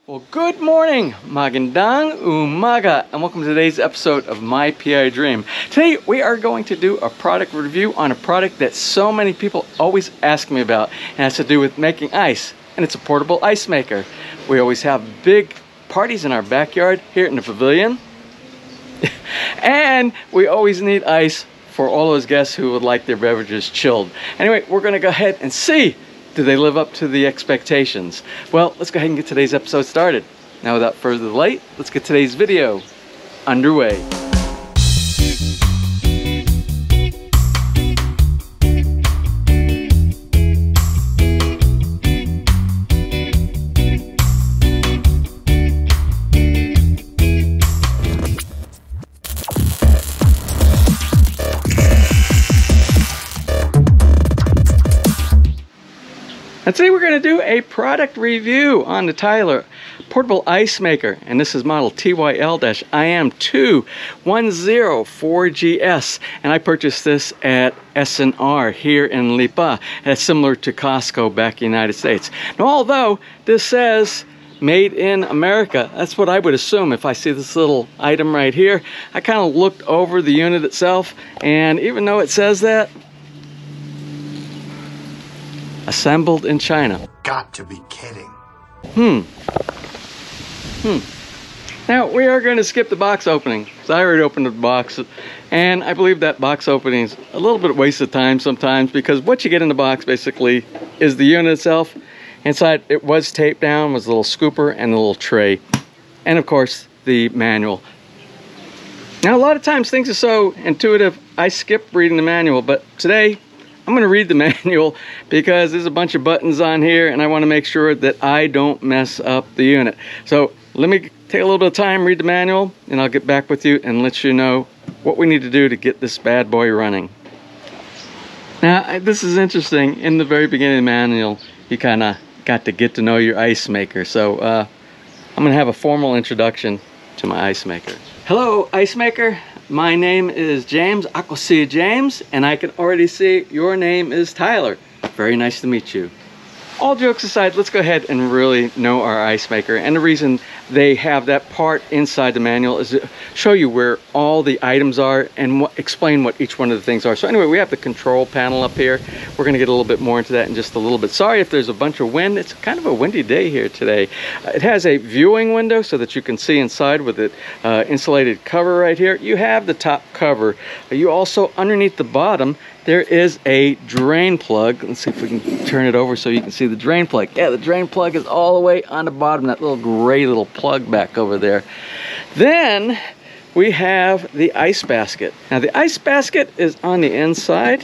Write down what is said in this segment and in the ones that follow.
Well, good morning, magandang umaga, and welcome to today's episode of My PI Dream. Today we are going to do a product review on a product that so many people always ask me about, and it has to do with making ice, and it's a portable ice maker. We always have big parties in our backyard here in the pavilion, and we always need ice for all those guests who would like their beverages chilled. Anyway, we're going to go ahead and see, do they live up to the expectations? Well, let's go ahead and get today's episode started. Now, without further delay, let's get today's video underway. And today we're going to do a product review on the tylr portable ice maker, and this is model TYL-IM2104GS, and I purchased this at S&R here in Lipa, and it's similar to Costco back in the United States. Now, although this says made in America, that's what I would assume if I see this little item right here. I kind of looked over the unit itself, and even though it says that, assembled in China. Got to be kidding. Now, we are going to skip the box opening, because I already opened the box, and I believe that box opening is a little bit of waste of time sometimes, because what you get in the box basically is the unit itself. Inside, it was taped down, was a little scooper and a little tray, and of course, the manual. Now, a lot of times things are so intuitive, I skip reading the manual, but today, I'm going to read the manual because there's a bunch of buttons on here and I want to make sure that I don't mess up the unit. So let me take a little bit of time, read the manual, and I'll get back with you and let you know what we need to do to get this bad boy running. Now, this is interesting. In the very beginning of the manual, you kind of got to get to know your ice maker. So I'm going to have a formal introduction to my ice maker. Hello, ice maker. My name is James, Akosi James, and I can already see your name is Tylr. Very nice to meet you. All jokes aside, let's go ahead and really know our ice maker. And the reason they have that part inside the manual is to show you where all the items are and explain what each one of the things are. So anyway, we have the control panel up here. We're going to get a little bit more into that in just a little bit. Sorry if there's a bunch of wind. It's kind of a windy day here today. It has a viewing window so that you can see inside with it insulated cover right here. You have the top cover. You also, underneath the bottom, there is a drain plug. Let's see if we can turn it over so you can see the drain plug. Yeah, the drain plug is all the way on the bottom, that little gray little plug back over there. Then we have the ice basket. Now the ice basket is on the inside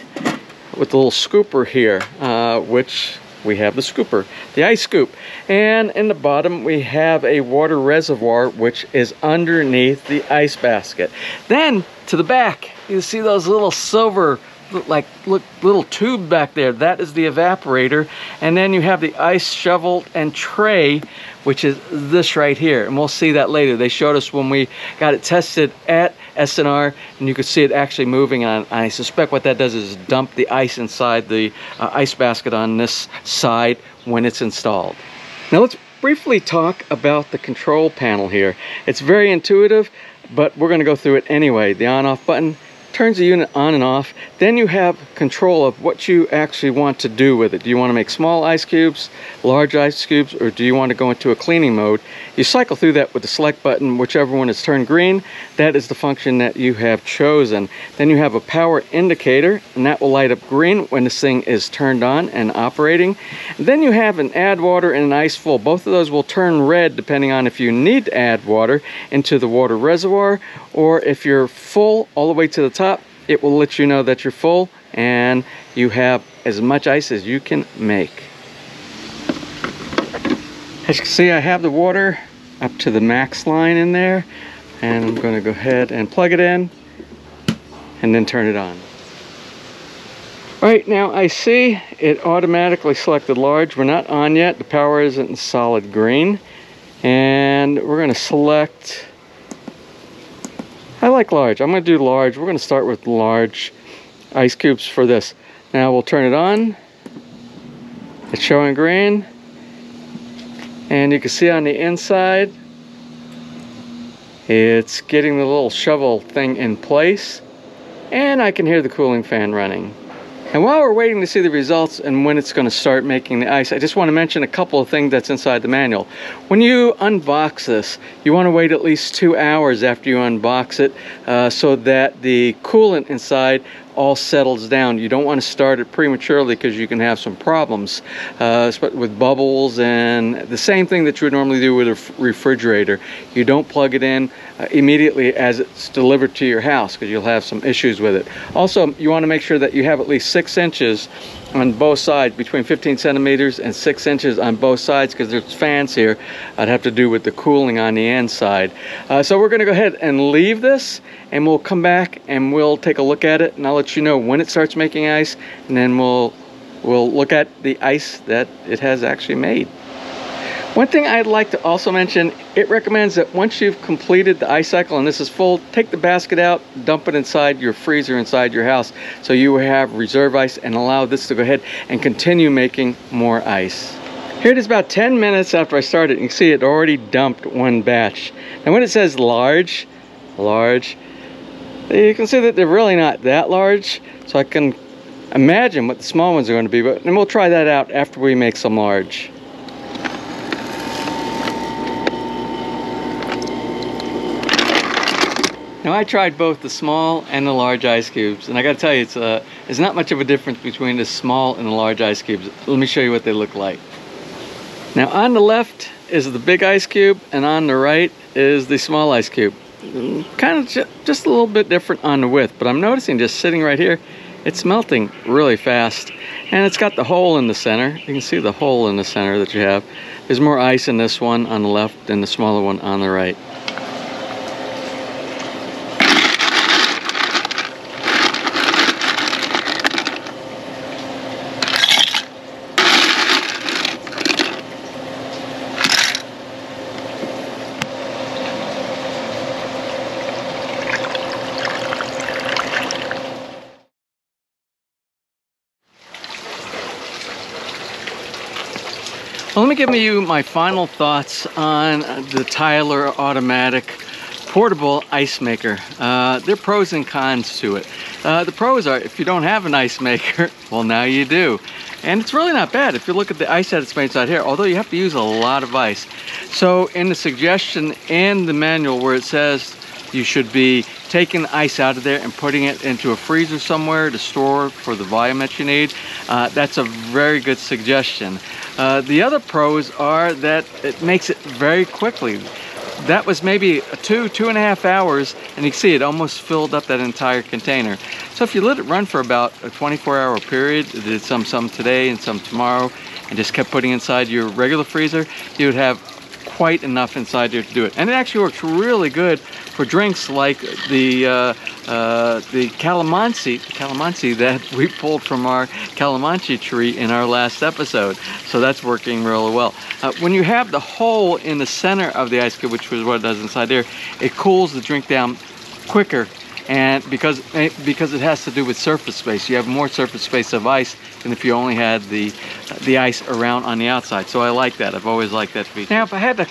with the little scooper here, which we have the scooper, the ice scoop. And in the bottom we have a water reservoir which is underneath the ice basket. Then to the back, you see those little silver little tube back there. That is the evaporator. And then you have the ice shovel and tray, which is this right here, and we'll see that later. They showed us when we got it tested at S&R, and you could see it actually moving on. I suspect what that does is dump the ice inside the ice basket on this side when it's installed. Now let's briefly talk about the control panel here. It's very intuitive, but we're going to go through it anyway. The on-off button turns the unit on and off. Then you have control of what you actually want to do with it. Do you want to make small ice cubes, large ice cubes, or do you want to go into a cleaning mode? You cycle through that with the select button. Whichever one is turned green, that is the function that you have chosen. Then you have a power indicator, and that will light up green when this thing is turned on and operating. And then you have an add water and an ice full. Both of those will turn red depending on if you need to add water into the water reservoir, or if you're full all the way to the top, it will let you know that you're full and you have as much ice as you can make. As you can see, I have the water up to the max line in there, and I'm going to go ahead and plug it in and then turn it on. Right now I see it automatically selected large. We're not on yet. The power isn't in solid green, and we're going to select, I like large. I'm going to do large. We're going to start with large ice cubes for this. Now we'll turn it on. It's showing green. And you can see on the inside, it's getting the little shovel thing in place, and I can hear the cooling fan running. And while we're waiting to see the results and when it's going to start making the ice, I just want to mention a couple of things that's inside the manual. When you unbox this, you want to wait at least 2 hours after you unbox it so that the coolant inside all settles down. You don't want to start it prematurely because you can have some problems with bubbles, and the same thing that you would normally do with a refrigerator. You don't plug it in immediately as it's delivered to your house because you'll have some issues with it. Also, you want to make sure that you have at least 6 inches on both sides, between 15 centimeters and 6 inches on both sides, because there's fans here I'd have to do with the cooling on the inside. So we're going to go ahead and leave this, and we'll come back and we'll take a look at it, and I'll let you know when it starts making ice, and then we'll look at the ice that it has actually made. One thing I'd like to also mention, it recommends that once you've completed the ice cycle and this is full, take the basket out, dump it inside your freezer inside your house so you have reserve ice, and allow this to go ahead and continue making more ice. Here it is about 10 minutes after I started. You can see it already dumped one batch. And when it says large, you can see that they're really not that large, so I can imagine what the small ones are going to be, but then we'll try that out after we make some large. Now, I tried both the small and the large ice cubes, and I gotta tell you, it's not much of a difference between the small and the large ice cubes. Let me show you what they look like. Now, on the left is the big ice cube, and on the right is the small ice cube. Kind of just a little bit different on the width, but I'm noticing just sitting right here, it's melting really fast, and it's got the hole in the center. You can see the hole in the center that you have. There's more ice in this one on the left than the smaller one on the right. Well, let me give you my final thoughts on the Tylr automatic portable ice maker. There are pros and cons to it. The pros are, if you don't have an ice maker, well, now you do. And it's really not bad if you look at the ice that it's made inside here, although you have to use a lot of ice. So in the suggestion and the manual where it says you should be taking the ice out of there and putting it into a freezer somewhere to store for the volume that you need, that's a very good suggestion. The other pros are that it makes it very quickly. That was maybe 2.5 hours, and you can see it almost filled up that entire container. So if you let it run for about a 24-hour period, did some today and some tomorrow, and just kept putting inside your regular freezer, you would have quite enough inside there to do it. And it actually works really good for drinks like the calamansi that we pulled from our calamansi tree in our last episode. So that's working really well. When you have the hole in the center of the ice cube, which is what it does inside there, it cools the drink down quicker. And because it has to do with surface space, you have more surface space of ice than if you only had the ice around on the outside. So I like that. I've always liked that feature. Now, if I had to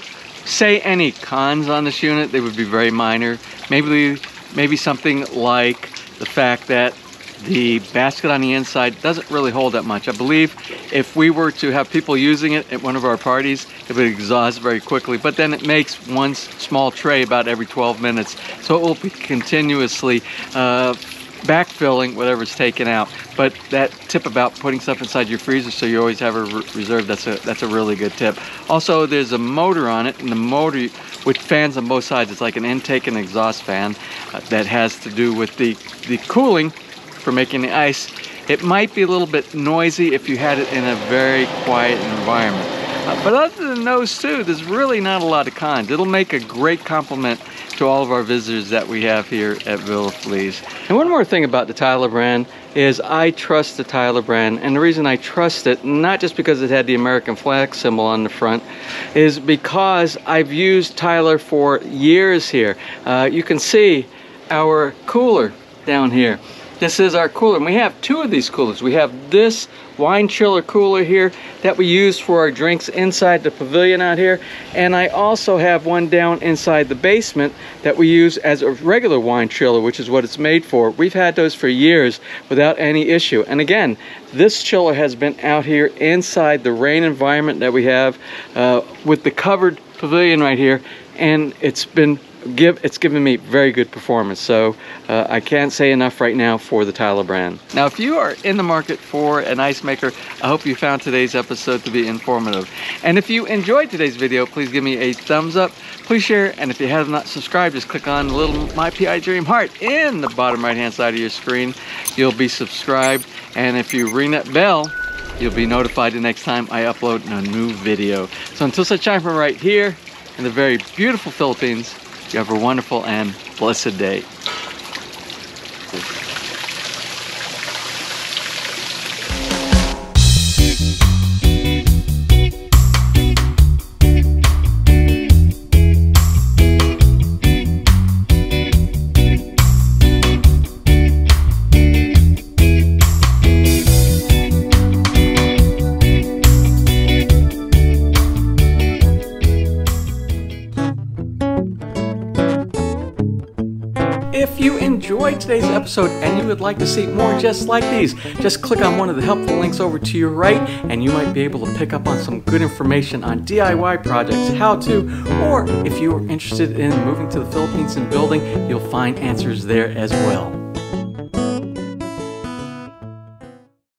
say any cons on this unit, they would be very minor. Maybe something like the fact that the basket on the inside doesn't really hold that much. I believe if we were to have people using it at one of our parties, it would exhaust very quickly, but then it makes one small tray about every 12 minutes. So it will be continuously backfilling whatever's taken out. But that tip about putting stuff inside your freezer so you always have a reserve, that's a really good tip. Also, there's a motor on it, and the motor with fans on both sides, it's like an intake and exhaust fan that has to do with the cooling for making the ice. It might be a little bit noisy if you had it in a very quiet environment. But other than those two, there's really not a lot of cons. It'll make a great complement to all of our visitors that we have here at Villa Feliz. And one more thing about the Tylr brand is I trust the Tylr brand, and the reason I trust it, not just because it had the American flag symbol on the front, is because I've used Tylr for years here. You can see our cooler down here. This is our cooler, and we have two of these coolers. We have this wine chiller cooler here that we use for our drinks inside the pavilion out here, and I also have one down inside the basement that we use as a regular wine chiller, which is what it's made for. We've had those for years without any issue. And again, this chiller has been out here inside the rain environment that we have with the covered pavilion right here, and it's given me very good performance. So I can't say enough right now for the tylr brand. Now, if you are in the market for an ice maker, I hope you found today's episode to be informative. And if you enjoyed today's video, please give me a thumbs up. Please share, and if you have not subscribed, just click on the little MPID dream heart in the bottom right hand side of your screen. You'll be subscribed, and if you ring that bell, you'll be notified the next time I upload a new video. So until such time, from right here in the very beautiful Philippines, you have a wonderful and blessed day. If you enjoyed today's episode and you would like to see more just like these, just click on one of the helpful links over to your right, and you might be able to pick up on some good information on DIY projects, how to, or if you are interested in moving to the Philippines and building, you'll find answers there as well.